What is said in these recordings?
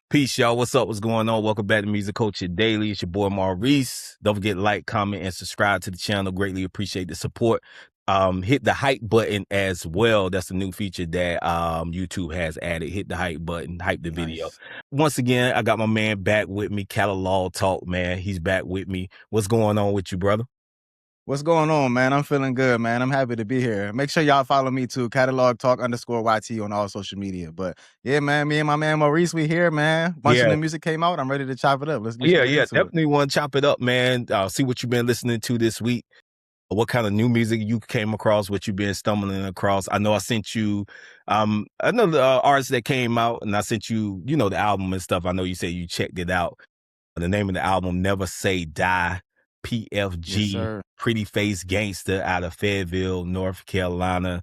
Peace, y'all. What's up? What's going on? Welcome back to Music Culture Daily. It's your boy Maurice. Don't forget to like, comment, and subscribe to the channel. Greatly appreciate the support. Hit the hype button as well. That's a new feature that YouTube has added. Hit the hype button, hype the video. Nice. Once again, I got my man back with me, Catalog Talk, man. He's back with me. What's going on with you, brother? What's going on, man? I'm feeling good, man. I'm happy to be here. Make sure y'all follow me too, Catalog Talk _YT on all social media. But yeah, man, me and my man Maurice, we here, man. Bunch of new music came out. I'm ready to chop it up. Let's get into it. Definitely want to chop it up, man. See what you've been listening to this week. What kind of new music you came across, what you've been stumbling across. I know I sent you another artist that came out, and I sent you, the album and stuff. I know you said you checked it out. The name of the album, Never Say Die, PFG, Yes, Pretty Face Gangster out of Fayetteville, North Carolina.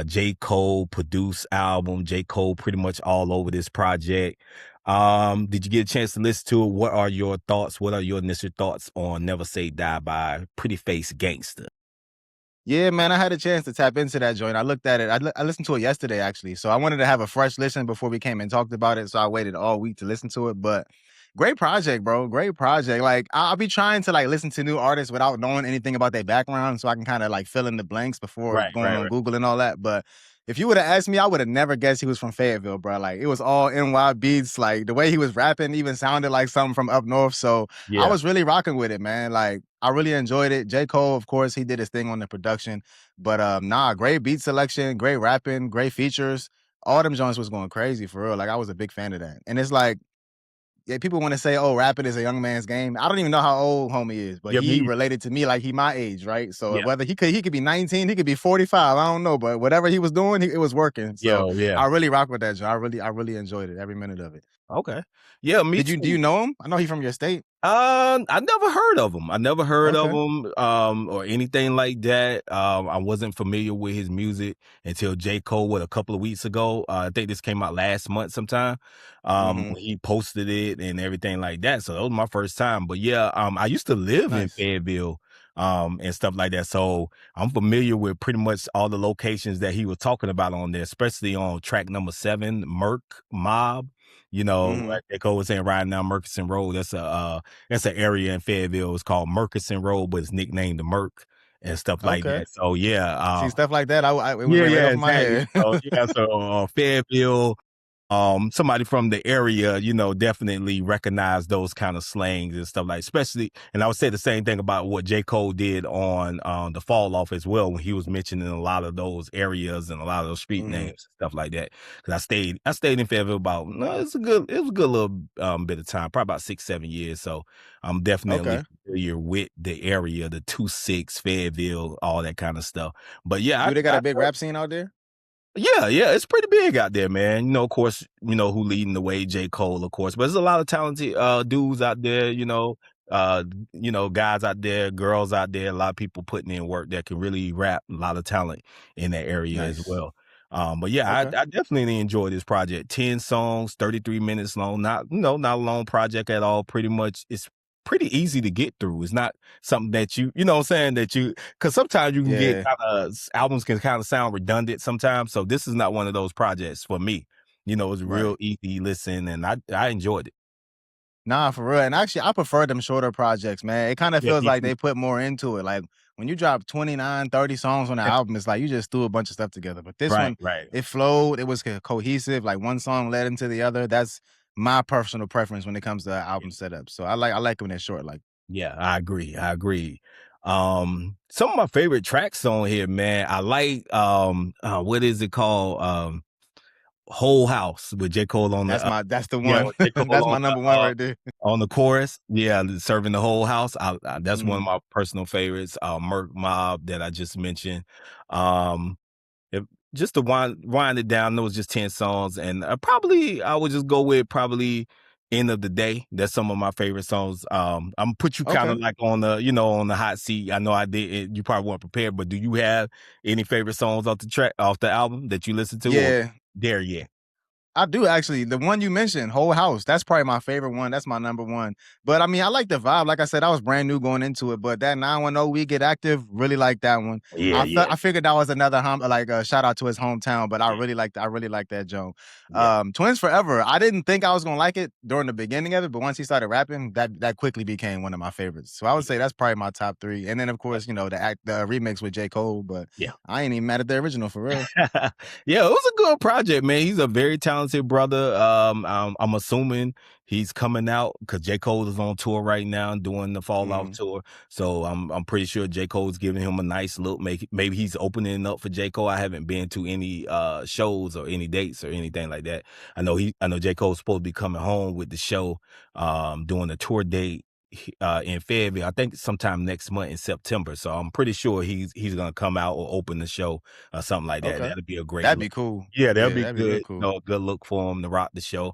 J. Cole produced album. J. Cole pretty much all over this project. Did you get a chance to listen to it? What are your thoughts? What are your initial thoughts on Never Say Die by Pretty Face Gangster? Yeah, man, I had a chance to tap into that joint. I looked at it. I listened to it yesterday, actually. So I wanted to have a fresh listen before we came and talked about it. So I waited all week to listen to it. But great project, bro. Great project. Like, I'll be trying to listen to new artists without knowing anything about their background, so I can kind of fill in the blanks before going on Google and all that. But if you would have asked me, I would have never guessed he was from Fayetteville, bro. Like, it was all NY beats. Like, the way he was rapping even sounded like something from up north. So I was really rocking with it, man. Like, I really enjoyed it. J. Cole, of course, he did his thing on the production. But great beat selection, great rapping, great features. All them joints was going crazy, for real. Like, I was a big fan of that. And it's like, yeah, people want to say, oh, rapping is a young man's game. I don't even know how old homie is, but he related to me like he my age, right? So whether he could be 19, he could be 45, I don't know, but whatever he was doing, it was working. So I really rock with that joint. I really enjoyed it, every minute of it. Okay. Yeah, me too. Do you know him? I know he's from your state. I never heard of him. I never heard of him or anything like that. I wasn't familiar with his music until J. Cole, a couple of weeks ago. I think this came out last month sometime. When he posted it and everything like that. So that was my first time. But yeah, I used to live in Fayetteville and stuff like that. So I'm familiar with pretty much all the locations that he was talking about on there, especially on track number 7, Merc Mob. Like Echo was saying, riding down Murchison Road. That's an area in Fayetteville. It's called Murchison Road, but it's nicknamed the Merc and stuff like that. So yeah, see stuff like that. It went right off my head. So Fayetteville. Somebody from the area, definitely recognize those kind of slangs and stuff like, especially, and I would say the same thing about what J. Cole did on the Fall Off as well, when he was mentioning a lot of those areas and a lot of those street names and stuff like that. Because I stayed in Fayetteville about, it was a good little bit of time, probably about 6-7 years. So I'm definitely familiar with the area, the 2-6 Fayetteville, all that kind of stuff. But yeah, they got a big rap scene out there. Yeah, it's pretty big out there, man. Of course, who leading the way, J. Cole, of course. But there's a lot of talented dudes out there, guys out there, girls out there, a lot of people putting in work that can really rap, a lot of talent in that area as well. But yeah, I definitely enjoy this project. 10 songs, 33 minutes long, not a long project at all. Pretty much it's pretty easy to get through. It's not something that you know what I'm saying, because sometimes you can get albums can kind of sound redundant sometimes. So this is not one of those projects for me. It's real easy listen, and I enjoyed it. Nah, for real. And actually, I prefer them shorter projects, man. It kind of feels like they put more into it. Like when you drop 29, 30 songs on an album, it's like you just threw a bunch of stuff together. But this one, it flowed. It was cohesive. Like one song led into the other. That's my personal preference when it comes to album setup. So I like when they're short. Like, yeah, I agree. Some of my favorite tracks on here, man. I like what is it called? Whole House with J. Cole on that's the one. That's my number one right there. On the chorus, serving the whole house. That's one of my personal favorites. Merc Mob that I just mentioned. Just to wind it down, it was just 10 songs, and I would just go with End of the Day. That's some of my favorite songs. I'm gonna put you kind of like on the on the hot seat. I know I did. You probably weren't prepared, but do you have any favorite songs off the album that you listen to? Yeah. There, yeah. I do actually. The one you mentioned, Whole House, that's probably my favorite one. That's my number one. But I mean, I like the vibe. Like I said, I was brand new going into it, but that 910 We Get Active, really like that one. Yeah, yeah, I figured that was another like a shout out to his hometown, but yeah, I really like that Joe. yeah, Twins Forever. I didn't think I was gonna like it during the beginning of it, but once he started rapping, that quickly became one of my favorites. So I would say yeah, that's probably my top three. And then of course, the remix with J. Cole, but yeah. I ain't even mad at the original for real. Yeah, it was a good project, man. He's a very talented brother. I'm assuming he's coming out because J. Cole is on tour right now doing the Fall Off Mhm. tour. So I'm pretty sure J. Cole's giving him a nice look. Maybe he's opening up for J. Cole. I haven't been to any shows or any dates or anything like that. I know J. Cole's supposed to be coming home with the show, doing a tour date in Fayetteville. I think sometime next month in September. So I'm pretty sure he's gonna come out or open the show or something like that. Okay. That'd be a great That'd look. be cool. Yeah, that'd Yeah, be that'd be real good. cool. A good look for him to rock the show.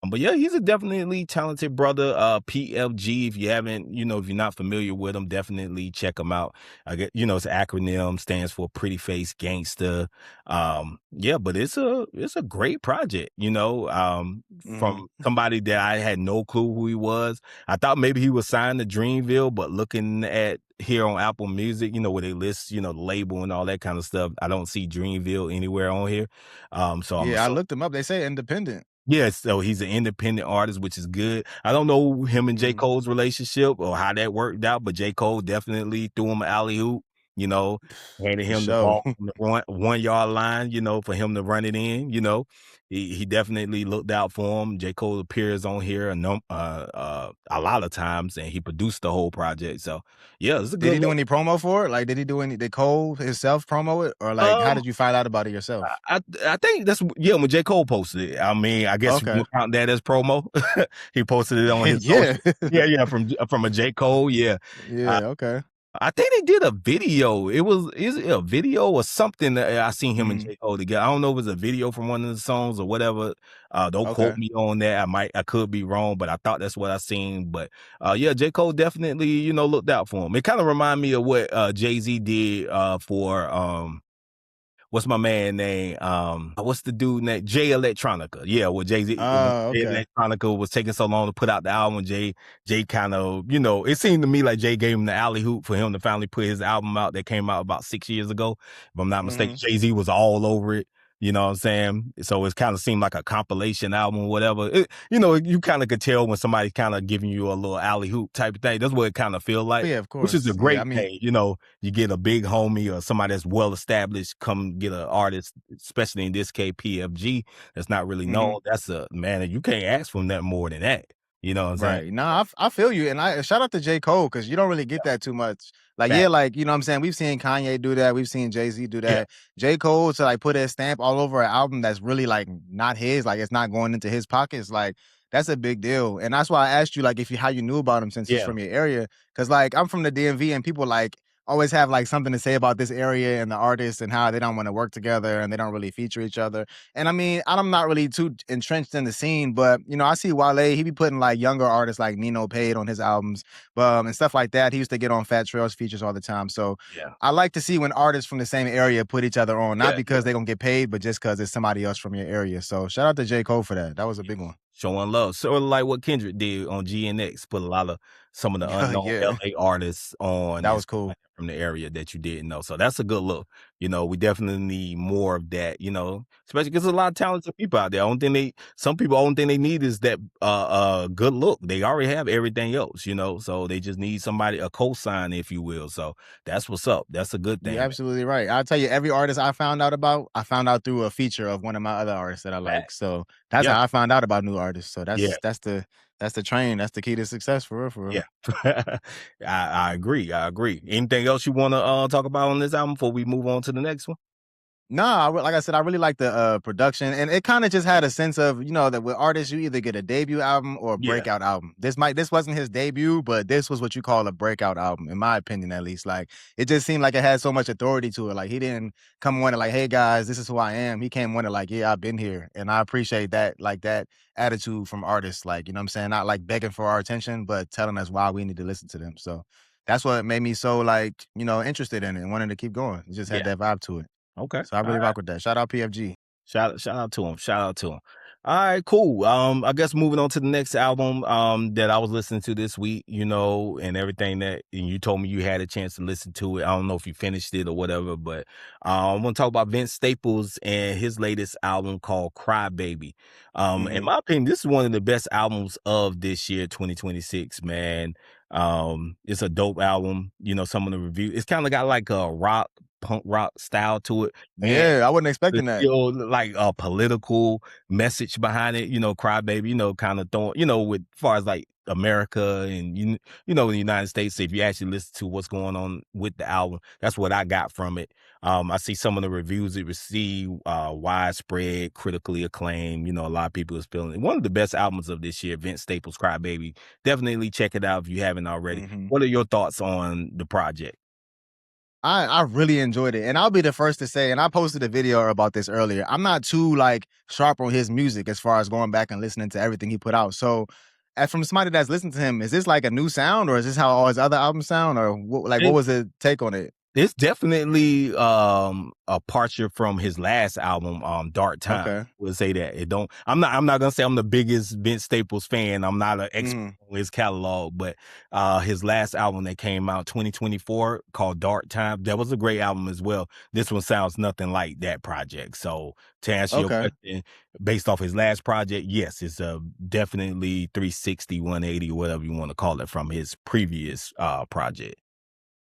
But yeah, he's a definitely talented brother. PFG. If you haven't, if you're not familiar with him, definitely check him out. I get, it's an acronym, stands for Pretty Face Gangster. Yeah, but it's a great project. Mhm. From somebody that I had no clue who he was. I thought maybe he was signed to Dreamville, but looking at here on Apple Music, where they list, the label and all that kind of stuff, I don't see Dreamville anywhere on here. So I'm Yeah, I assuming. looked him up. They say independent. Yes, so he's an independent artist, which is good. I don't know him and J. Mhm. Cole's relationship or how that worked out, but J. Cole definitely threw him an alley oop, you know, handed For him the sure. ball from the 1 yard line, for him to run it in. He definitely looked out for him. J. Cole appears on here a lot of times, and he produced the whole project. So yeah, it's a Did good he do look. any promo for it? Like, did Cole himself promo it? Or like, how Um, did you find out about it yourself? I think that's yeah, when J. Cole posted it. I mean, I guess you Okay. can count that as promo. He posted it on his Yeah. social. Yeah, yeah, from a J. Cole, yeah. Uh, Yeah, okay. I think they did a video. Is it a video or something that I seen him and Mhm. J. Cole together. I don't know if it's a video from one of the songs or whatever. Don't quote Okay. me on that. I could be wrong, but I thought that's what I seen. But yeah, J. Cole definitely, looked out for him. It kind of reminded me of what Jay-Z did for what's my man name? What's the dude name? Jay Electronica. Yeah, well, Jay-Z, when Oh, Jay okay. Electronica was taking so long to put out the album, Jay kind of, it seemed to me like Jay gave him the alley hoop for him to finally put his album out that came out about 6 years ago. If I'm not mistaken, Mhm. Jay-Z was all over it. You know what I'm saying? So it kind of seemed like a compilation album or whatever. You kind of could tell when somebody's kind of giving you a little alley hoop type of thing. That's what it kind of feel Oh, like, yeah, of which is a course. Yeah, I great mean, thing. You get a big homie or somebody that's well established, come get an artist, especially in this case, PFG, that's not really mhm. known. That's a man, you can't ask for nothing more than that. You know what I'm saying? Right. Nah, I feel you, and I shout out to J. Cole because you don't really get that too much. Like, yeah, Fact. like, you know what I'm saying? We've seen Kanye do that, we've seen Jay-Z do Yeah, that. J. Cole to, like, put his stamp all over an album that's really, like, not his, like, it's not going into his pockets, like, that's a big deal, and that's why I asked you, like, if you how you knew about him since he's yeah, from your area, because like, I'm from the DMV, and people, like, always have, like, something to say about this area and the artists and how they don't wanna work together and they don't really feature each other. And I mean, I'm not really too entrenched in the scene, but I see Wale. He be putting like younger artists like Nino Pade on his albums, and stuff like that. He used to get on Fat Trail's features all the time. So yeah, I like to see when artists from the same area put each other on, not yeah, because yeah. they're gonna get paid, but just because it's somebody else from your area. So shout out to J. Cole for that. That was a big one. Showing love. Sort of like what Kendrick did on GNX, put a lot of some of the unknown Yeah, LA artists on that and was cool. from the area that you didn't know. So that's a good look. We definitely need more of that, especially because there's a lot of talented people out there. Some people only thing they need is that good look. They already have everything else. So they just need somebody, a cosign, if you will. So that's what's up. That's a good You're thing, man. absolutely right. I'll tell you, every artist I found out through a feature of one of my other artists that I like. Fact. So that's Yeah, how I found out about new artists. So yeah. that's the train. That's the key to success for real, for real. Yeah. I agree. I agree. Anything else you want to talk about on this album before we move on to the next one? Nah, like I said, I really like the production, and it kind of just had a sense of that with artists you either get a debut album or a Yeah. breakout album. This wasn't his debut, but this was what you call a breakout album, in my opinion, at least. Like it just seemed like it had so much authority to it. Like he didn't come on it like, "Hey guys, this is who I am." He came on it like, "Yeah, I've been here," and I appreciate that, like that attitude from artists. Like what I'm saying, not like begging for our attention, but telling us why we need to listen to them. So that's what made me so like interested in it and wanted to keep going. It just had Yeah. that vibe to it. Okay. So I All really right. rock with that. Shout out PFG. Shout out to him. Shout out to him. All right, cool. I guess moving on to the next album that I was listening to this week, and everything and you told me you had a chance to listen to it. I don't know if you finished it or whatever, but I'm gonna talk about Vince Staples and his latest album called Cry Baby. In Mhm. my opinion, this is one of the best albums of this year, 2026, man. It's a dope album. Some of the reviews, it's kind of got like a punk rock style to it. And Yeah, I wasn't there's expecting that. still like a political message behind it, Crybaby, kind of throwing, with far as like America and in the United States, if you actually listen to what's going on with the album, that's what I got from it. I see some of the reviews it received, widespread, critically acclaimed. A lot of people is feeling it. One of the best albums of this year, Vince Staples' Crybaby. Definitely check it out if you haven't already. Mhm. What are your thoughts on the project? I really enjoyed it, and I'll be the first to say, and I posted a video about this earlier. I'm not too like sharp on his music as far as going back and listening to everything he put out. So, as from somebody that's listened to him, is this like a new sound, or is this how all his other albums sound, or what was the take on it? It's definitely a departure from his last album, Dark Time. Okay. Would say that. I'm not gonna say I'm the biggest Vince Staples fan. I'm not an expert Mhm. on his catalog, but his last album that came out 2024 called Dark Time, that was a great album as well. This one sounds nothing like that project. So to answer your Okay. question, based off his last project, yes, it's definitely 360, 180, whatever you want to call it, from his previous project.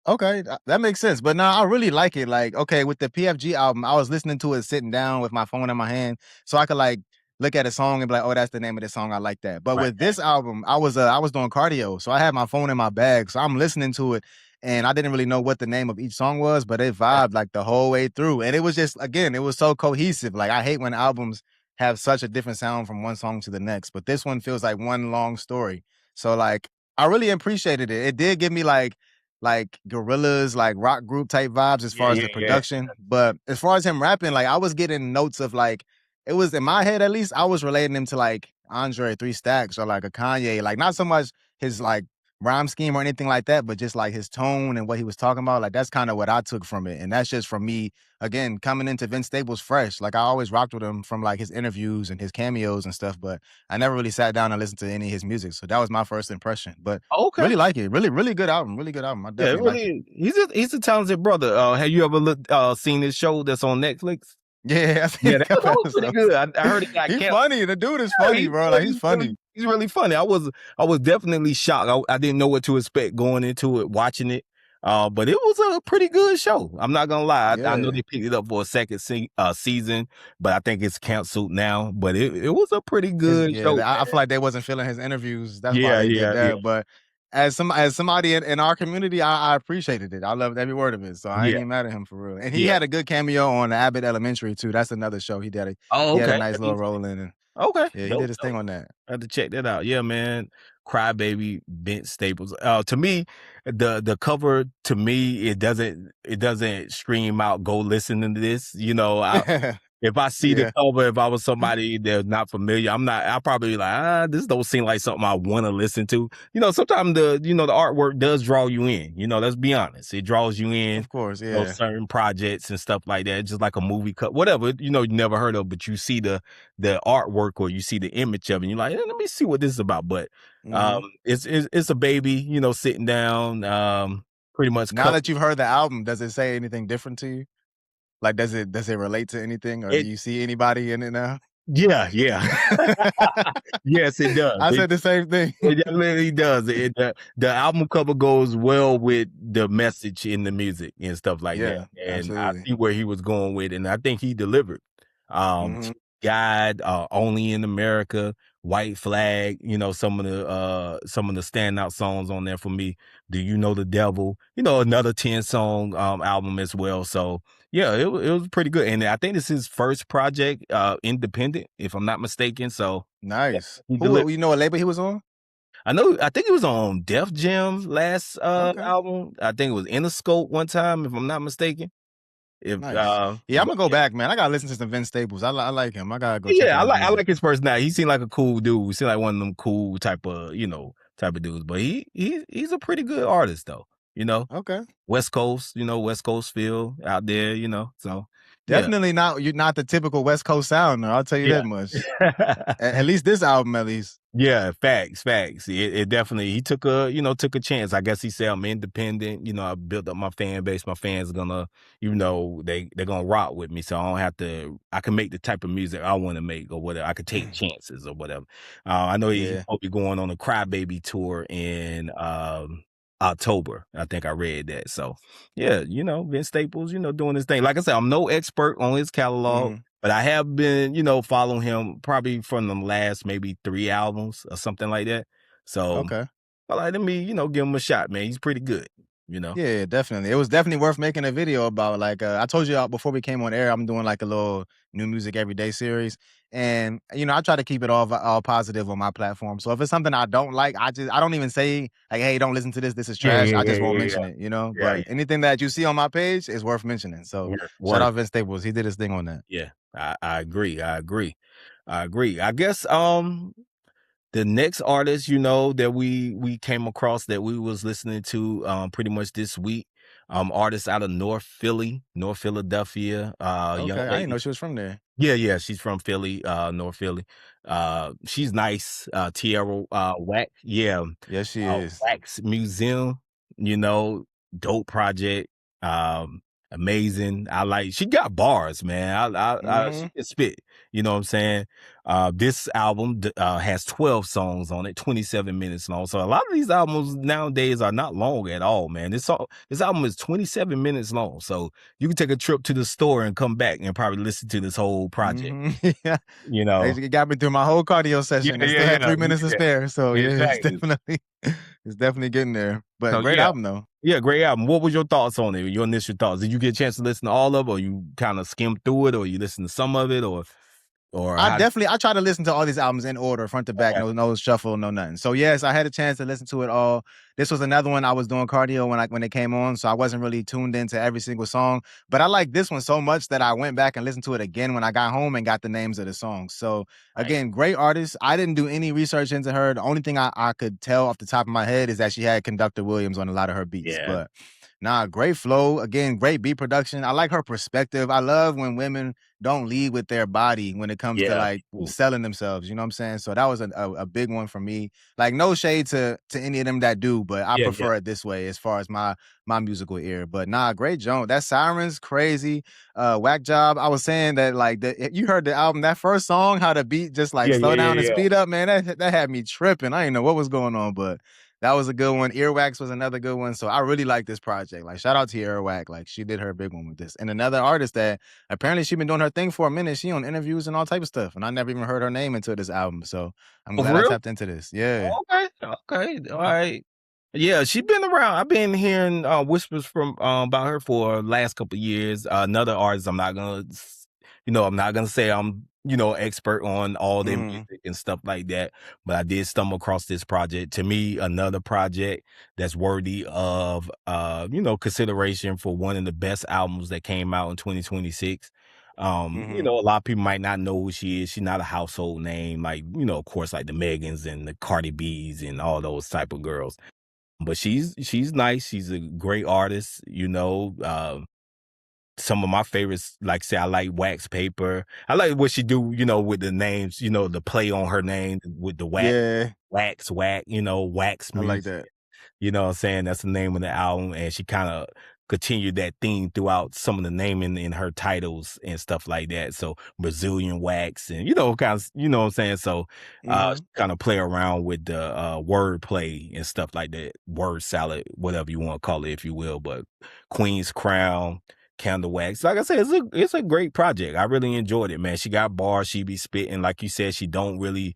Okay, that makes sense. But now I really like it. Like, okay, with the PFG album, I was listening to it sitting down with my phone in my hand, so I could like look at a song and be like, "Oh, that's the name of the song. I like that." But Right. with this album, I was doing cardio, so I had my phone in my bag, so I'm listening to it, and I didn't really know what the name of each song was, but it vibed like the whole way through, and it was just again, it was so cohesive. Like I hate when albums have such a different sound from one song to the next, but this one feels like one long story. So like, I really appreciated it. It did give me like gorillas, like rock group type vibes as Yeah, far as yeah, the yeah. production. But as far as him rapping, like I was getting notes of like it was in my head at least, I was relating him to like Andre Three Stacks or like a Kanye. Like not so much his like rhyme scheme or anything like that, but just like his tone and what he was talking about. Like that's kind of what I took from it. And that's just from me again coming into Vince Staples fresh. Like I always rocked with him from like his interviews and his cameos and stuff, but I never really sat down and listened to any of his music. So that was my first impression. But Okay. really like it. Really, really good album. Really good album. I Yeah, it definitely liked it. really he's a talented brother. Have you ever seen his show that's on Netflix? Yeah, I've seen Yeah, a that couple was pretty episodes. good. I heard it got He's canceled. funny. The dude is Yeah, funny, bro. Like he's funny. he's really funny. I was definitely shocked. I didn't know what to expect going into it, watching it. But it was a pretty good show. I'm not gonna lie. I know Yeah. they picked it up for a second season, but I think it's canceled now. But it was a pretty His good yeah, show, I feel man. like they wasn't feeling his interviews. That's why Yeah, they did yeah, yeah, that. But as somebody in our community, I appreciated it. I loved every word of it. So I ain't yeah, even mad at him for real. And he yeah. had a good cameo on Abbott Elementary too. That's another show Oh, he had a okay. nice little role in, and Okay, yeah, he did dope, his thing dope. on that. I have to check that out. Yeah, man. Crybaby, Vince Staples. To me, the cover to me it doesn't scream out go listen to this. If I see the Yeah, cover, if I was somebody that's not familiar, I'll probably be like, this don't seem like something I want to listen to. Sometimes the artwork does draw you in. Let's be honest. It draws you in, of course. Yeah. certain projects and stuff like that. Just like a movie cut, whatever, you never heard of, but you see the artwork or you see the image of it, and you're like, let me see what this is about. But Hmm. it's a baby, sitting down, pretty much Now cut. that you've heard the album, does it say anything different to you? Like, does it relate to anything, or do It you see anybody in it now? Yeah, yeah. Yes, it does. I said the same thing. It definitely does. The album cover goes well with the message in the music and stuff like that. Yeah, And I absolutely. see where he was going with it, and I think he delivered. Mhm. Guide, Only in America, White Flag, some of the standout songs on there for me. Do You Know the Devil? Another 10 song album as well. So yeah, it was pretty good. And I think this is his first project, independent, if I'm not mistaken. So yeah, Nice. he delivered. Who you know what label he was on? I think it was on Def Jam's last Okay, album. I think it was Interscope one time, if I'm not mistaken. If nice. Yeah, but Imma go yeah. back, man. I gotta listen to some Vince Staples. I like him. I gotta go check Yeah, out I his like I music. like his personality. He seemed like a cool dude. He seemed like one of them cool type of dudes. But he's a pretty good artist though. You know, Okay. West Coast, West Coast feel out there. So Yeah. Definitely not you're not the typical West Coast sound, I'll tell you that much. Yeah. At least this album, at least. Yeah, facts, facts. It definitely he took a took a chance. I guess he said I'm independent. I built up my fan base. My fans are gonna, they're gonna rock with me. So I don't have to. I can make the type of music I want to make or whatever. I could take chances or whatever. I know he Yeah. will be going on a Crybaby tour in October. I think I read that. So yeah, Vince Staples, doing his thing. Like I said, I'm no expert on his catalog. Mhm. But I have been, following him probably from the last maybe 3 albums or something like that. So, Okay. I like, let me, give him a shot, man. He's pretty good, you know? Yeah, definitely. It was definitely worth making a video about. Like, I told you before we came on air, I'm doing like a little new music everyday series, and I try to keep it all positive on my platform. So if it's something I don't like, I don't even say like, "Hey, don't listen to this. This is Yeah, trash." yeah, I yeah, just won't yeah, mention yeah. it. Yeah, But anything that you see on my page is worth mentioning. So yeah. shout Word. out Vince Staples. He did his thing on that. Yeah. I agree. I agree. I agree. I guess the next artist, that we came across that we was listening to pretty much this week, artist out of North Philly, North Philadelphia, young Okay, I didn't know lady. she was from there. Yeah, yeah, she's from Philly, North Philly. She's nice, Tierra, yeah, Yes, she is. Wax Museum, you know, dope project, um, amazing. She got bars, man. She Mhm. can spit, you know what I'm saying? This album has 12 songs on it, 27 minutes long. So a lot of these albums nowadays are not long at all, man. This album is 27 minutes long. So you can take a trip to the store and come back and probably listen to this whole project, Mhm. Yeah. you know? It got me through my whole cardio Yeah, session and yeah, still had yeah, 3 minutes to yeah. spare. So yeah, it's Exactly. definitely it's definitely getting there. But So great yeah. album though. Yeah, great album. What was your thoughts on it? Your initial thoughts? Did you get a chance to listen to all of it, or you kind of skimmed through it, or you listened to some of it, or how? I try to listen to all these albums in order, front to back, Okay. no shuffle, no nothing. So yes, I had a chance to listen to it all. This was another one I was doing cardio when it came on, so I wasn't really tuned into every single song. But I like this one so much that I went back and listened to it again when I got home and got the names of the songs. So Right. again, great artist. I didn't do any research into her. The only thing I could tell off the top of my head is that she had Conductor Williams on a lot of her beats. Yeah. But nah, great flow. Again, great beat production. I like her perspective. I love when women don't lead with their body when it comes to Yeah. like selling themselves. You know what I'm saying? So that was a big one for me. Like no shade to any of them that do, but I Yeah. Yeah. prefer it this way as far as my musical ear. But nah, great joint. That Sirens crazy. Whack Job. I was saying that like you heard the album, that first song, how the beat just like Yeah. slow Yeah. down and Yeah. speed up, man. That had me tripping. I didn't know what was going on, but that was a good one. Earwax was another good one. So I really like this project. Like shout out to Earwax. Like she did her big one with this. And another artist that apparently she been doing her thing for a minute. She on interviews and all type of stuff. And I never even heard her name until this album. So I'm Oh, glad for I real? tapped into this. Yeah. Okay, okay, all right. Yeah, she been around. I've been hearing whispers from about her for last couple of years. Another artist, I'm not gonna say I'm expert on all their Hmm. music and stuff like that, but I did stumble across this project. To me, another project that's worthy of consideration for one of the best albums that came out in 2026. Hmm. A lot of people might not know who she is. She's not a household name, like, of course, like the Megans and the Cardi B's and all those type of girls. But she's nice. She's a great artist, some of my favorites, like say I like Wax Paper. I like what she do, with the names, the play on her name with the Yeah. wax I like music. that. You know what I'm saying? That's the name of the album. And she kind of continued that theme throughout some of the naming in her titles and stuff like that. So Brazilian wax and, kind of, you know what I'm saying? So, Hmm. kind of play around with the, word play and stuff like that. Word salad, whatever you want to call it, if you will. But Queen's Crown, Candle Wax. Like I said, it's a great project. I really enjoyed it, man. She got bars. She be spitting. Like you said, she don't really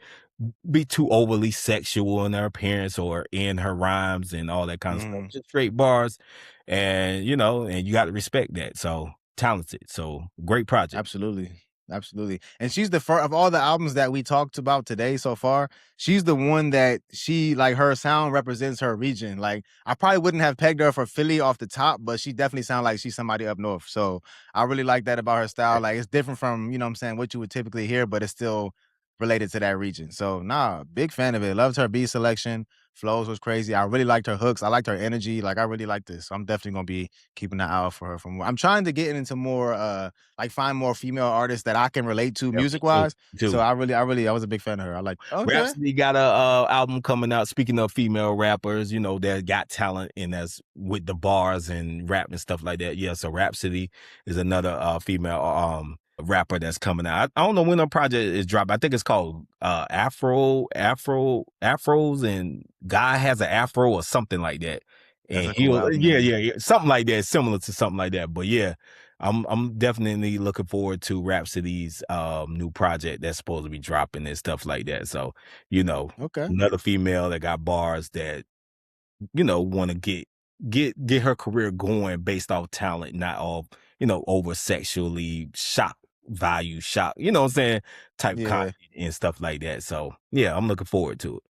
be too overly sexual in her appearance or in her rhymes and all that kind of stuff. Hmm. Just straight bars, and and you got to respect that. So talented, so great project. Absolutely. Absolutely. And she's the first of all the albums that we talked about today so far. She's the one that she like her sound represents her region. Like I probably wouldn't have pegged her for Philly off the top, but she definitely sounds like she's somebody up north. So I really like that about her style. Like it's different from, what I'm saying, what you would typically hear, but it's still related to that region. So nah, big fan of it. Loved her beat selection. Flows was crazy. I really liked her hooks. I liked her energy. Like I really like this. So I'm definitely gonna be keeping an eye out for her. From I'm trying to get into more like find more female artists that I can relate to Yeah, me music too. wise. Me So too. I was a big fan of her. I like okay. Rhapsody got a album coming out. Speaking of female rappers, you know, that got talent and that's with the bars and rap and stuff like that. Yeah, so Rhapsody is another female rapper that's coming out. I don't know when the project is dropped. I think it's called Afros, and Guy has an Afro or something like that. That's And a cool he'll album yeah, name. yeah, yeah. Something like that, similar to something like that. But yeah, I'm definitely looking forward to Rhapsody's new project that's supposed to be dropping and stuff like that. So, you know, Okay. another female that got bars that, you know, want to get her career going based off talent, not off, you know, over sexually shock value, shock, you know what I'm saying, type Yeah. content and stuff like that. So yeah, I'm looking forward to it.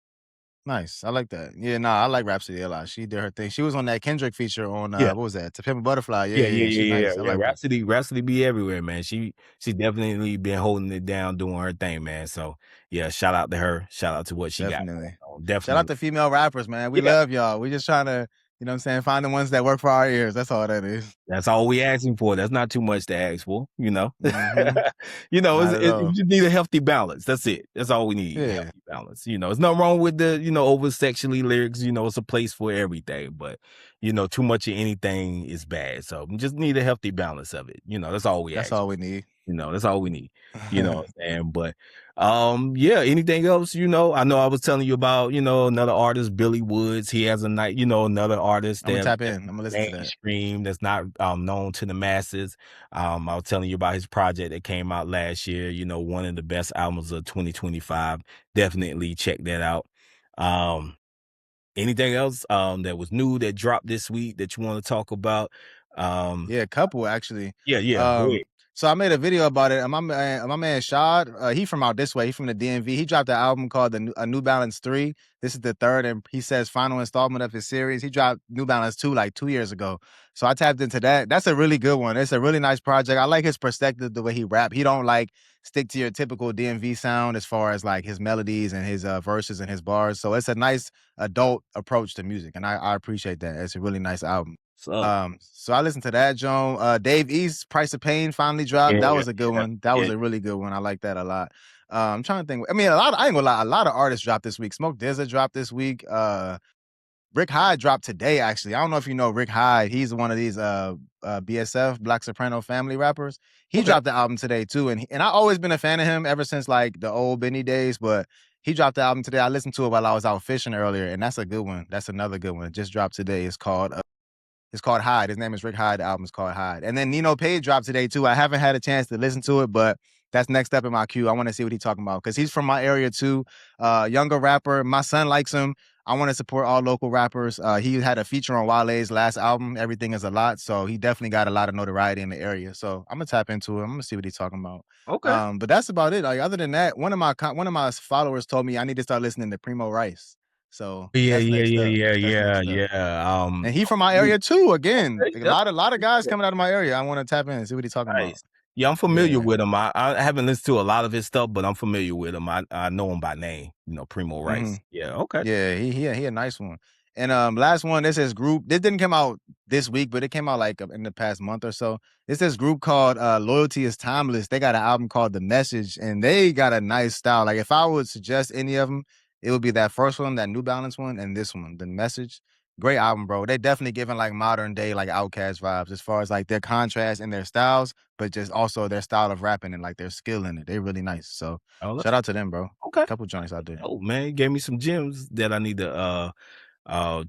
Nice. I like that. Yeah, nah, I like Rhapsody a lot. She did her thing. She was on that Kendrick feature on Yeah. what was that? To Pimp a Butterfly. Yeah, Yeah, yeah, yeah, yeah. She yeah, yeah, nice. I yeah. like her. Rhapsody be everywhere, man. She definitely been holding it down, doing her thing, man. So yeah, shout out to her. Shout out to what she got going Definitely. on. Shout out Definitely. to female rappers, man. We Yeah, love y'all. We just trying to, you know what I'm saying, find the ones that work for our ears. That's all that is. that's all we asking for. That's not too much to ask for, you know. Mm-hmm. You know, Not at we all. just need a healthy balance. That's it. That's all we need. Yeah. Healthy balance. You know, there's nothing wrong with the, you know, over sexually lyrics. You know, it's a place for everything, but you know, too much of anything is bad. So we just need a healthy balance of it. You know, that's all we That's ask. all we need. You know, that's all we need. You know what I'm saying? But yeah, anything else, you know? I know I was telling you about, you know, another artist, Billy Woods. He has a night, you know, another artist I'm gonna that tap in. that's I'm gonna listen to that. mainstream, that's not known to the masses. I was telling you about his project that came out last year, you know, one of the best albums of 2025. Definitely check that out. Um, anything else that was new that dropped this week that you want to talk about? Um, Yeah, a couple actually. yeah, yeah, go Um, ahead. so I made a video about it. And my man Shad, he from out this way. He from the DMV. He dropped an album called a New Balance 3. This is the third, and he says final installment of his series. He dropped New Balance 2 like 2 years ago. So I tapped into that. That's a really good one. It's a really nice project. I like his perspective, the way he rap. He don't like stick to your typical DMV sound as far as like his melodies and his verses and his bars. So it's a nice adult approach to music, and I appreciate that. It's a really nice album. So, So I listened to that, Joan. Dave East, Price of Pain finally dropped. That yeah, was a good yeah, one. That was yeah. a really good one. I like that a lot. I'm trying to think. I mean, I ain't gonna lie, a lot of artists dropped this week. Smoke DZA dropped this week. Rick Hyde dropped today, actually. I don't know if you know Rick Hyde. He's one of these BSF, Black Soprano Family rappers. He Okay. dropped the album today too. And I always been a fan of him ever since like the old Benny days, but he dropped the album today. I listened to it while I was out fishing earlier, and that's a good one. That's another good one. It just dropped today. It's called Hyde. His name is Rick Hyde. The album is called Hyde. And then Nino Page dropped today too. I haven't had a chance to listen to it, but that's next up in my queue. I want to see what he's talking about because he's from my area too. Younger rapper. My son likes him. I want to support all local rappers. He had a feature on Wale's last album, Everything Is a Lot. So he definitely got a lot of notoriety in the area. So I'm gonna tap into it. I'm gonna see what he's talking about. Okay. But that's about it. Like other than that, one of my followers told me I need to start listening to Primo Rice. So Yeah, that's yeah, next yeah, up. yeah, That's yeah, next up. yeah. And he from my area too. Again, Okay, a that's lot of guys yeah, coming out of my area. I want to tap in and see what he's talking about. nice. Yeah, I'm familiar Yeah. with him. I haven't listened to a lot of his stuff, but I'm familiar with him. I know him by name, you know, Primo hmm Rice. Yeah, okay. Yeah, he a nice one. And last one, this is group. This didn't come out this week, but it came out like in the past month or so. It's this group called Loyalty is Timeless. They got an album called The Message, and they got a nice style. Like if I would suggest any of them, it would be that first one, that New Balance one, and this one, The Message. Great album, bro. They definitely giving like modern day like Outkast vibes as far as like their contrast in their styles, but just also their style of rapping and like their skill in it. They really nice. So Oh, shout out to them, bro. okay. Couple joints out there. Oh man, you gave me some gems that I need to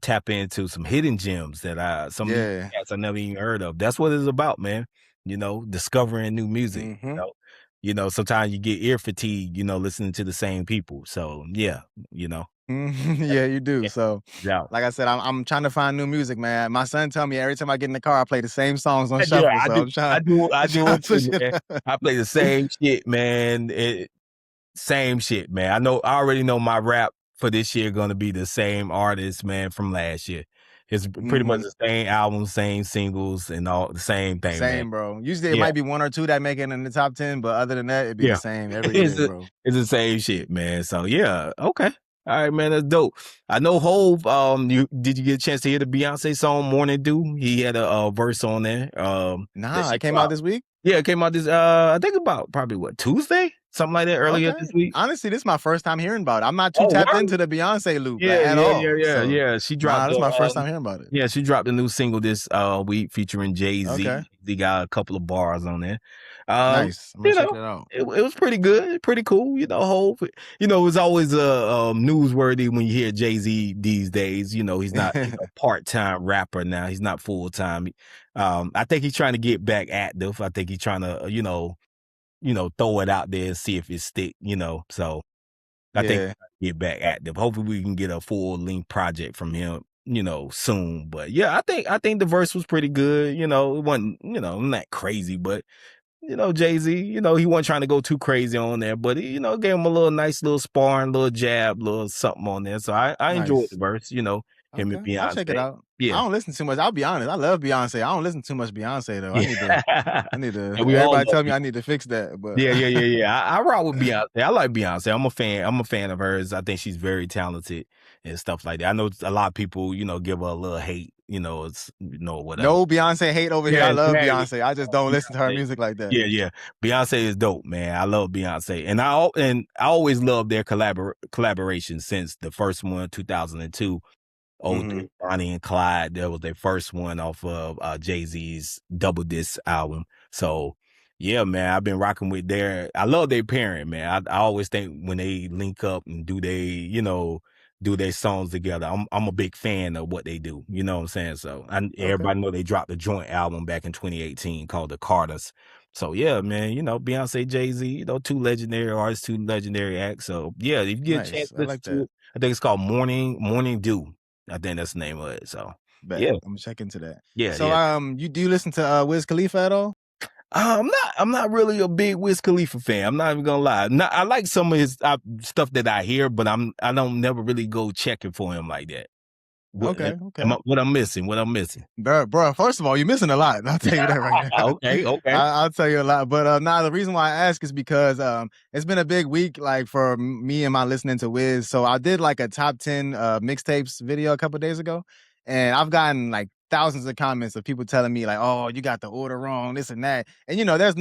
tap into, some hidden gems that some of these Yeah. cats I never even heard of. That's what it's about, man. You know, discovering new music. Mm-hmm. You know, sometimes you get ear fatigue, you know, listening to the same people. So yeah, you know. Yeah, you do. Yeah. So, Yeah. like I said, I'm trying to find new music, man. My son tell me every time I get in the car, I play the same songs on Yeah, shuffle. I So do. I'm trying, I do. I I'm do trying it to too, switch it man. up. I play the same shit, man. Same shit, man. I already know my rap for this year gonna be the same artist, man, from last year. It's pretty much Mhm. the same album, same singles, and all the same thing, man. Same, bro. Usually it Yeah, might be 1 or 2 that make it in the top 10, but other than that, it'd be the yeah. same every It's year, the bro. it's the same shit, man. So yeah, okay. All right, man, that's dope. I know Hove. Did you get a chance to hear the Beyonce song "Morning Dew"? He had a verse on there. That Nah, she it came out dropped. this week? Yeah, it came out this. I think about probably what, Tuesday, something like that, earlier Okay. this week. Honestly, this is my first time hearing about it. I'm not too Oh, tapped word. into the Beyonce loop, like, Yeah, at yeah, yeah, all. yeah, So, yeah. She nah, dropped this is the my first time hearing about it. yeah, she dropped a new single this week featuring Jay Okay. Z. They got a couple of bars on there. Um, Nice. I'm gonna you check know, that out. it was pretty good, pretty cool. Hove. It's always newsworthy when you hear Jay Z these days. He's not part time rapper now. He's not full time. I think he's trying to get back active. I think he's trying to throw it out there and see if it stick. So. I think Yeah. get back active. Hopefully we can get a full length project from him, soon. But yeah, I think the verse was pretty good. It wasn't, not crazy, but Jay-Z, he wasn't trying to go too crazy on there, but he, gave him a little nice little sparring, little jab, little something on there. So I enjoyed the Nice. verse, him and Okay. I'll check it Beyonce. out. I Yeah. don't listen too much. I'll be honest. I love Beyonce. I don't listen too much Beyonce though. I Yeah. need to I need to And we all everybody love tell me Beyonce. I need to fix that, but Yeah, yeah, yeah, yeah. I rock with Beyonce. I like Beyonce. I'm a fan. I'm a fan of hers. I think she's very talented and stuff like that. I know a lot of people, give her a little hate. It's whatever. no Beyonce hate over here. I Yeah, love exactly. Beyonce. I just don't listen to her Beyonce. music like that. Yeah, yeah. Beyonce is dope, man. I love Beyonce, and I always love their collaboration since the first one, 2002. Oh, Mhm. Bonnie and Clyde. That was their first one off of Jay-Z's Double Disc album. So, yeah, man, I've been rocking with I love their parent, man. I always think when they link up and do their songs together, I'm a big fan of what they do. You know what I'm saying? So, Okay. everybody know they dropped a joint album back in 2018 called The Carters. So, yeah, man, Beyonce, Jay-Z, two legendary artists, two legendary acts. So, yeah, if you get a chance Nice. to I listen like to that. it, I think it's called Morning Dew. I think that's the name of it. So Bet. yeah, I'm gonna check into that. yeah, So yeah. you do you listen to Wiz Khalifa at all? I'm not really a big Wiz Khalifa fan. I'm not even gonna lie. I like some of his stuff that I hear, but I don't never really go checking for him like that. What Okay, okay. what I'm missing? What I'm missing? Bro, first of all, you're missing a lot. I'll tell you that right now. Okay, okay. I'll tell you a lot. But nah, the reason why I ask is because it's been a big week like for me and my listening to Wiz. So I did like a top 10 mixtapes video a couple days ago, and I've gotten like thousands of comments of people telling me like, "Oh, you got the order wrong, this and that." And there's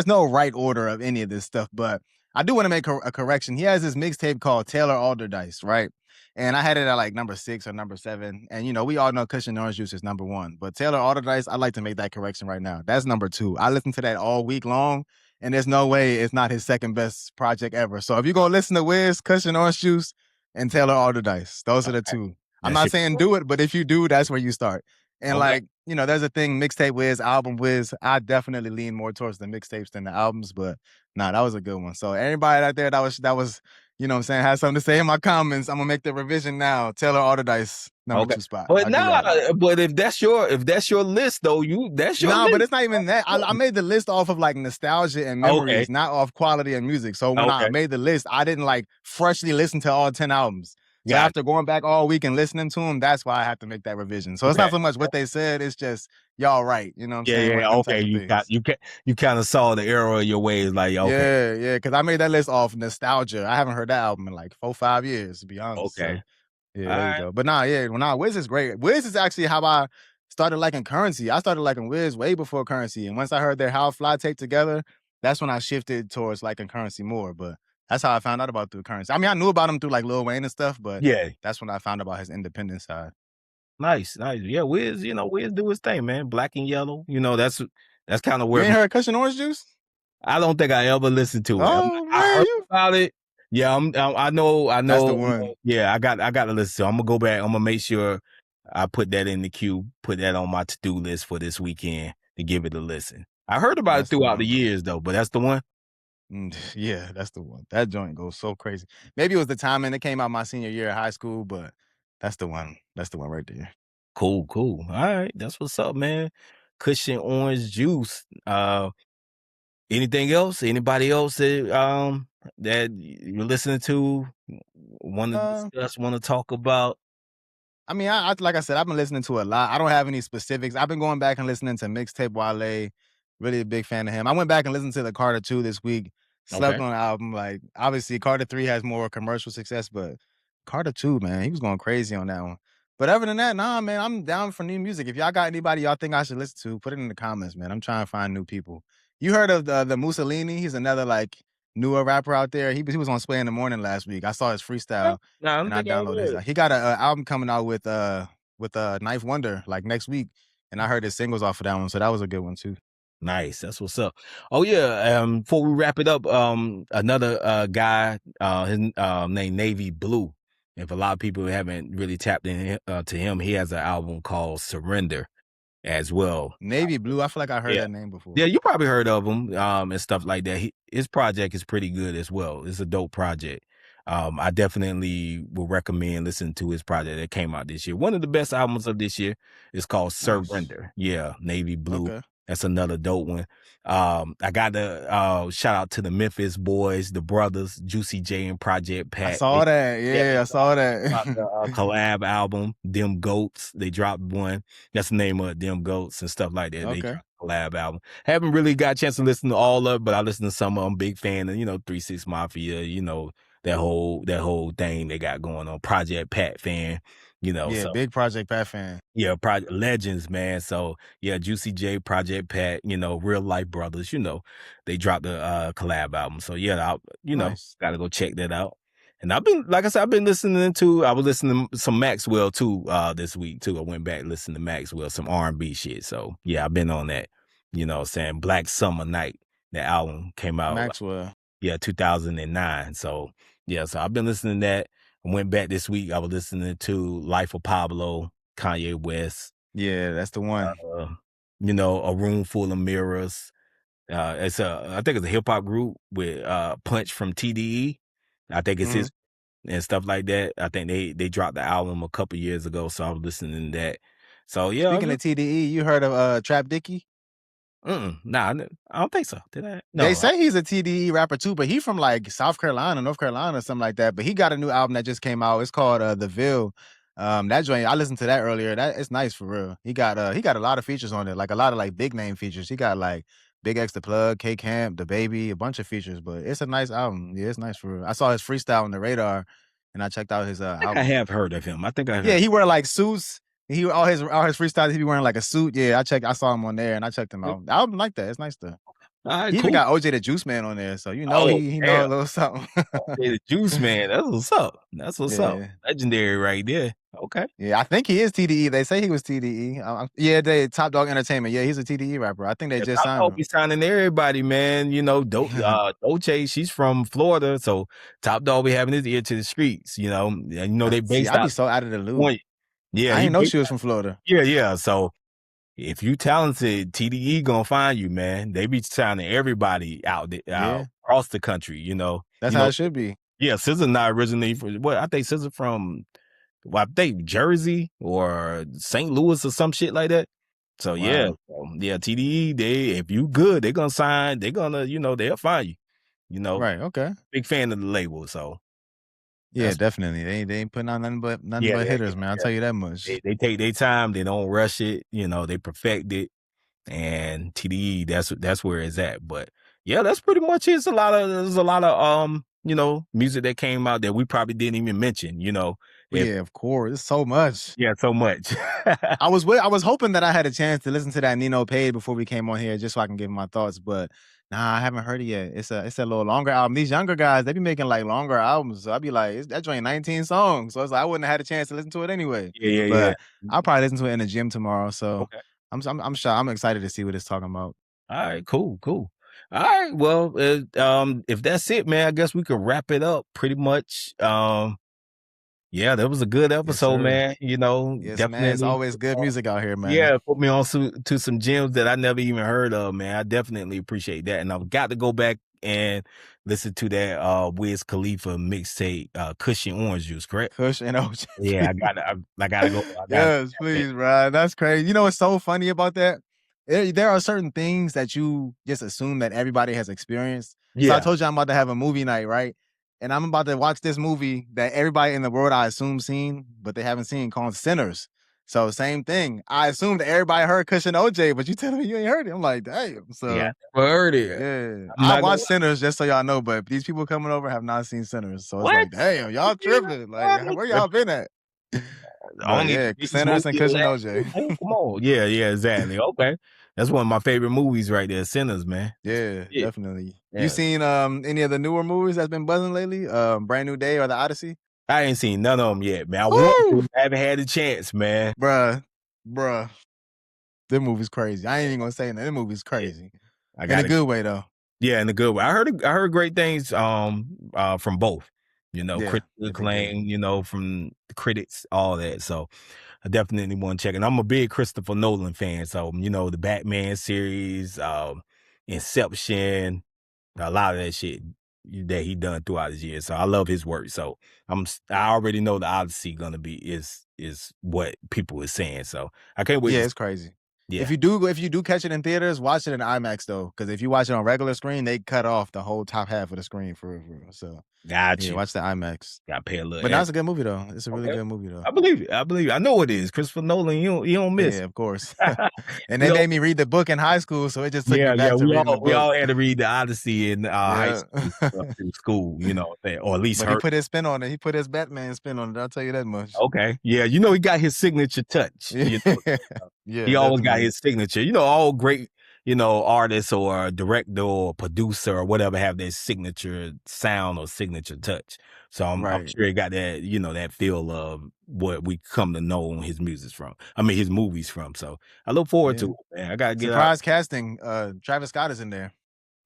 no right order of any of this stuff, but I do want to make a correction. He has this mixtape called Taylor Alderdice, right? And I had it at like number 6 or number 7. And we all know Cushion Orange Juice is number 1. But Taylor Alderdice, I'd like to make that correction right now. That's number 2. I listened to that all week long, and there's no way it's not his second best project ever. So if you're gonna listen to Wiz, Cushion Orange Juice, and Taylor Alderdice, those are the Okay. two. I'm That's not your saying do it, but if you do, that's where you start. And okay. like, there's a thing, mixtape Wiz, album Wiz. I definitely lean more towards the mixtapes than the albums, but nah, that was a good one. So everybody out there that was what I'm saying, has something to say in my comments, I'm gonna make the revision now. Taylor Alderdice, number Okay. 2 spot. But I'll give y'all that. but if that's your list though, that's your Nah, but list. it's not even that. I made the list off of like nostalgia and Okay. memories, not off quality and music. So when I Okay. made the list, I didn't like freshly listen to all 10 albums. So Got after going back all week and listening to them, that's why I have to make that revision. So you. it's not Okay. so much what they said, it's just y'all right. You know what I'm Yeah, saying? yeah. One of them Okay. type of things. You kind of saw the error of your ways. Like, okay, Yeah, yeah, because I made that list off nostalgia. I haven't heard that album in like 4, 5 years, to be honest. So okay. yeah, All there you right. go. But nah, yeah, Wiz is great. Wiz is actually how I started liking Currency. I started liking Wiz way before Currency. And once I heard their How Fly tape together, that's when I shifted towards liking Currency more. But that's how I found out about the Currency. I mean, I knew about him through like Lil Wayne and stuff, but Yeah. that's when I found about his independent side. Nice, nice. Yeah, Wiz do his thing, man. Black and yellow. That's kind of You where ain't heard Cushion Orange Juice? I don't think I ever listened to it. Oh I man, heard you about it. Yeah, I know, that's the one. yeah, I got to listen to it. I'm gonna go back. I'm gonna make sure I put that in the queue, put that on my to-do list for this weekend to give it a listen. I heard about it That's the throughout the one, bro. years though, but that's the one. Yeah, that's the one. That joint goes so crazy. Maybe it was the timing. It came out my senior year of high school, but that's the one. That's the one right there. Cool, cool. All right, that's what's up, man. Cushion Orange Juice. Anything else? Anybody else that you're listening to? Want to Uh, discuss? Want to talk about? I mean, I like I said, I've been listening to a lot. I don't have any specifics. I've been going back and listening to mixtape Wale. Really a big fan of him. I went back and listened to the Carter 2 this week. Slept Okay. on the album. Like, obviously, Carter 3 has more commercial success, but Carter 2, man, he was going crazy on that one. But other than that, nah, man, I'm down for new music. If y'all got anybody y'all think I should listen to, put it in the comments, man. I'm trying to find new people. You heard of the Mussolini? He's another like newer rapper out there. He was on Sway in the Morning last week. I saw his freestyle No, I don't and I think I downloaded his. would. He got a album coming out with Knife Wonder like next week, and I heard his singles off of that one, so that was a good one too. Nice. That's what's up. Oh yeah. Before we wrap it up, another guy, his name Navy Blue. If a lot of people haven't really tapped in to him, he has an album called Surrender as well. Navy Blue, I feel like I heard Yeah. that name before. Yeah, you probably heard of him, and stuff like that. His project is pretty good as well. It's a dope project. I definitely will recommend listening to his project that came out this year. One of the best albums of this year is called Nice. Surrender. Yeah, Navy Blue. Okay. That's another dope one. I got to shout out to the Memphis boys, the brothers, Juicy J and Project I Pat. saw that. Yeah, Yeah, I saw dropped that. a collab album, Them Goats. They dropped one. That's the name of it, Them Goats and stuff like that. They Okay. dropped a collab album. Haven't really got a chance to listen to all of it, but I listened to some of them. Big fan of, 3 6 Mafia, that whole thing they got going on. Project Pat fan, Yeah, so big Project Pat fan. yeah, Project Legends, man. So yeah, Juicy J, Project Pat, real life brothers, they dropped the collab album. So yeah, Nice. gotta go check that out. And like I said, I was listening to some Maxwell too, this week too. I went back and listened to Maxwell, some R&B shit. So yeah, I've been on that, saying Black Summer Night. That album came out, Maxwell. yeah, 2009. So yeah, so I've been listening to that. I went back this week. I was listening to Life of Pablo, Kanye West, Yeah, that's the one. uh, A Room Full of Mirrors. I think it's a hip hop group with Punch from TDE. I think it's Mhm. his and stuff like that. I think they dropped the album a couple years ago, so I was listening to that. So yeah, Speaking of TDE, you heard of Trap Dicky? nah, I don't think so. Did I? They No. say he's a TDE rapper too, but he from like South Carolina, North Carolina, or something like that. But he got a new album that just came out. It's called The Ville. That joint, I listened to that earlier. That it's nice for real. He got a lot of features on it, like a lot of like big name features. He got like Big X the Plug, K Camp, The Baby, a bunch of features. But it's a nice album. Yeah, it's nice for real. I saw his freestyle on the radar, and I checked out his I think I album. have heard of him. I think I've Yeah, heard. he wear like suits. He all his freestyles, he be wearing like a suit. Yeah, I saw him on there and I checked him All out. The album like that. It's nice to. right, He even cool. got OJ the Juice Man on there, so Oh, he know damn. a little something. Okay, the Juice Man. That's what's up. That's what's up. Yeah. Legendary right there. Okay. Yeah, I think he is TDE. They say he was TDE. Yeah, they Top Dog Entertainment. Yeah, he's a TDE rapper. I think they Yeah, just Top signed Dog him. be signing everybody, man. Dolce, she's from Florida, so Top Dog be having his ear to the streets, and they See, based I be out so out of the loop. California. Yeah, I he ain't know based she was from Florida. yeah, yeah. So if you talented, TDE gonna find you, man. They be signing everybody out Yeah, across the country, that's You how know, it should be. yeah, SZA not originally from what I think SZA from I think Jersey or St. Louis or some shit like that. So yeah, Wow. TDE, if you good, they're gonna sign, they're gonna, they'll find you. You know, Right. Okay. big fan of the label. So Yeah, that's definitely. They ain't putting out nothing yeah, but yeah, hitters, yeah, man. I'll yeah. tell you that much. They take their time, they don't rush it, they perfect it. And TDE, that's where it's at. But yeah, that's pretty much it. There's a lot of music that came out that we probably didn't even mention, if Yeah, of course. It's so much. yeah, so much. I was hoping that I had a chance to listen to that Nino Page before we came on here just so I can give my thoughts, but nah, I haven't heard it yet. It's a little longer album. These younger guys, they be making like longer albums. So I'd be like, that joint 19 songs. So it's like I wouldn't have had a chance to listen to it anyway. Yeah, yeah, yeah. But I'll probably listen to it in the gym tomorrow. So Okay. I'm sure I'm excited to see what it's talking about. All right, cool, cool. All right, well, if that's it, man, I guess we can wrap it up pretty much. Yeah, that was a good Yes, episode, sir. man. Yes, man. It's Definitely. always good music out here, man. Yeah, put me on to some gems that I never even heard of, man. I definitely appreciate that, and I've got to go back and listen to that Wiz Khalifa mixtape, Cushion Orange Juice. Correct? Kush and OJ. Yeah, I gotta go. I gotta. Yes, please, bro. That's crazy. You know what's so funny about that? There are certain things that you just assume that everybody has experienced. So I Yeah, told you I'm about to have a movie night, right? and I'm about to watch this movie that everybody in the world I assume seen, but they haven't seen, called Sinners. So same thing. I assumed everybody heard Cushion OJ, but you telling me you ain't heard it. I'm like, damn. Yeah, So I never heard it. yeah, I'm I not gonna watched lie. Sinners just so y'all know, but these people coming over have not seen Sinners. So it's What? like, damn, y'all Yeah, tripping. Like, what? where y'all been at? But Only the yeah, biggest Sinners and movie of the Cushion last year, OJ. man. Come on. Yeah, yeah, exactly. Okay. That's one of my favorite movies right there, Sinners, man. That's Yeah, it. definitely. You Yeah. seen any of the newer movies that's been buzzing lately? Brand New Day or The Odyssey? I ain't seen none of them yet, man. I want Woo! to. I haven't had a chance, man. Bruh, bruh. That movie's crazy. I ain't even gonna say that. That movie's Yeah, crazy. I In a gotta. good way though. Yeah, in a good way. I heard great things from both. Yeah, Critical if it did. acclaim, from the critics, all that. So I definitely want to check it. I'm a big Christopher Nolan fan. So, the Batman series, Inception, a lot of that shit that he done throughout his years. So I love his work. So I already know the Odyssey gonna be is what people are saying. So I can't wait Yeah, to it's crazy. yeah. If you do catch it in theaters, watch it in IMAX though. Because if you watch it on regular screen, they cut off the whole top half of the screen for real. So Got yeah, you. watch the IMAX. Gotta pay a little But now it's extra. a good movie though. It's a really Okay. good movie though. I believe it. I believe it. I know it is. Christopher Nolan, you don't miss. Yeah, of course. And You they know, made me read the book in high school, so it just took me yeah, back to reading the we book. all had to read the Odyssey in high Yeah. school through school, what I'm saying, or at least But he heard. put his spin on it. He put his Batman spin on it. I'll tell you that much. Okay. Yeah, he got his signature touch, Yeah, yeah, He always got definitely. his signature. All great, artists or director or producer or whatever have their signature sound or signature touch. So I'm Right. sure he got that, that feel of what we come to know his music from. I mean his movies from. So I look forward Yeah. to it, man. I gotta get out. Surprise casting. Travis Scott is in there.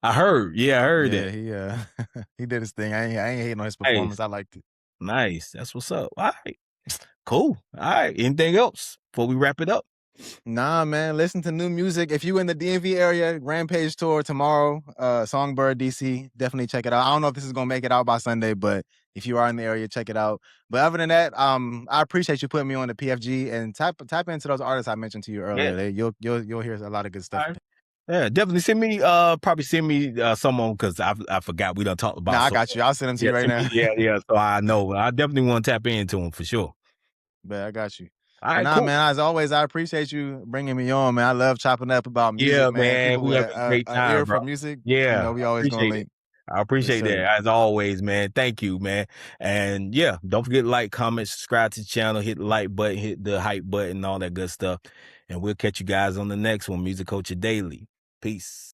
I heard. Yeah, I heard that. Yeah, he he did his thing. I ain't hating on his Nice. performance. I liked it. Nice. That's what's up. All right. Cool. All right. Anything else before we wrap it up? Nah, man. Listen to new music. If you in the DMV area, Rampage tour tomorrow, Songbird DC. Definitely check it out. I don't know if this is gonna make it out by Sunday, but if you are in the area, check it out. But other than that, I appreciate you putting me on the PFG and tap into those artists I mentioned to you Yeah. earlier. You'll hear a lot of good All stuff. right. Yeah, definitely probably send me someone because I forgot we done talked about Nah, I so got you. I'll send them to yeah, you right send me, now. yeah, yeah. So I know. I definitely want to tap into them for sure. But I got you. All But right, nah, cool. man, as always, I appreciate you bringing me on, man. I love chopping up about music, Yeah, man. man. People We with have a great an time, ear bro. for music, Yeah, we I always gonna appreciate it. link. I Yes, appreciate sir. that as always, man. Thank you, man. And yeah, don't forget to like, comment, subscribe to the channel, hit the like button, hit the hype button, all that good stuff. And we'll catch you guys on the next one, Music Culture Daily. Peace.